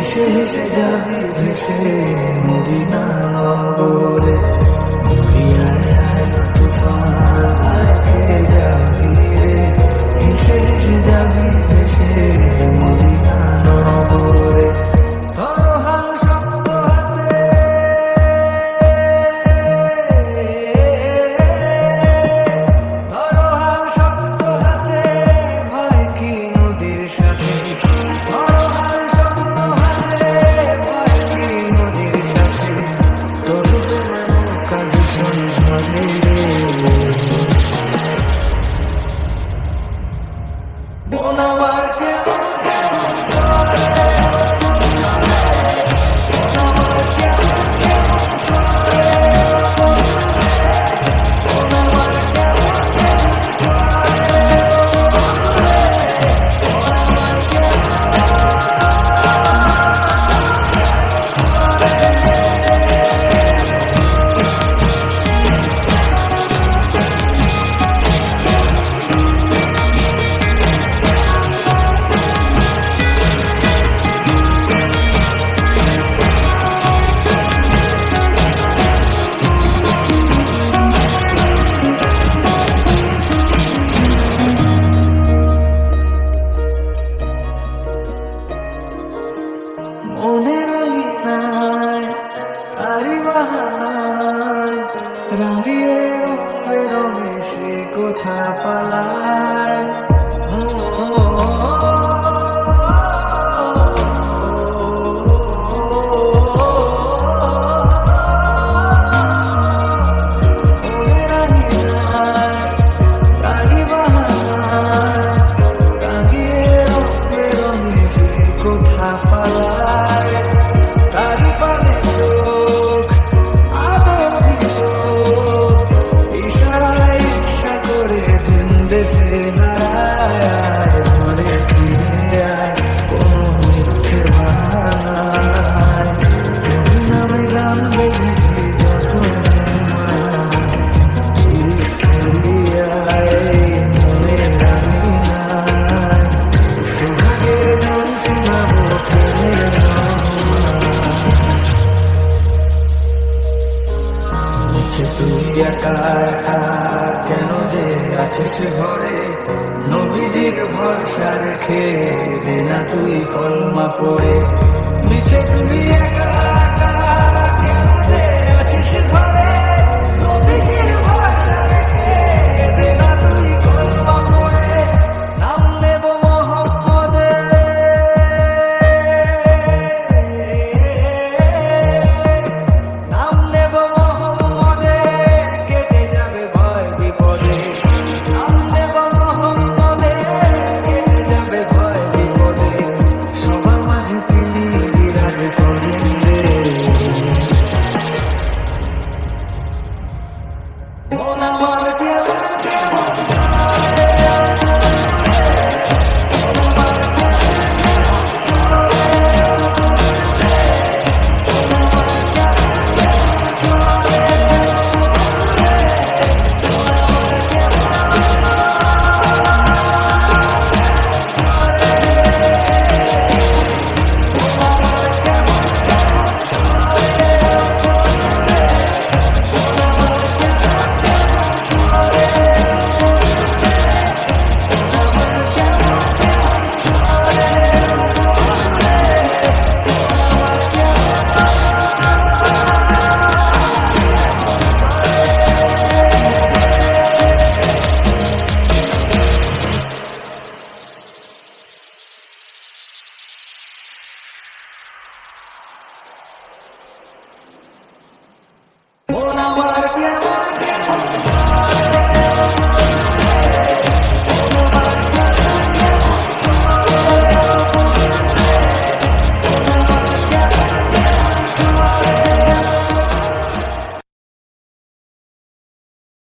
হেসে হেসে যাবি ভেসে মদিনা নগরে। দুনিয়ায় আলো তুফান আয় খেয়ে যাবি রে, হেসে হেসে যাবি ভেসে মদিনা নগরে। তরহাল শক্ত হাতে তরহাল শক্ত হাতে ভয় কি নদীর সাথে। তরহাল শক্ত হাতে ভয় কি নদীর সাথে। তরুবে নৌকা ভীষণ ঝড়ে রে। মন আমার কেমন কেমন করে, মন আমার কেমন কেমন করে, মন আমার কেমন কেমন করে, মন আমার কেমন মনের আঙিনায় তারি বাহানায় রাঙিয়ে রঙে রঙে সে কোথা পালায়। মনের আঙিনায় তারি বাহানায় রাঙিয়ে রঙে রঙে সে কোথা পালায়। তারি পানে চোখ আদর দিত, ইশারায় ইশা করে দিন দেশে হারায়। ঘরে ফিরে আয় কোনো মিথ্যে বাহানায়, তোর নামে গান বেঁধেছি যত ফিরিয়ে আয় মনের আঙিনায়। সোহাগের গান শোনাবো প্রেমের নিচে তুই একা একা কেন যে আছিস ঘরে। নবীজির ভরসা রেখে দে না তুই কলমা পড়ে। নিচে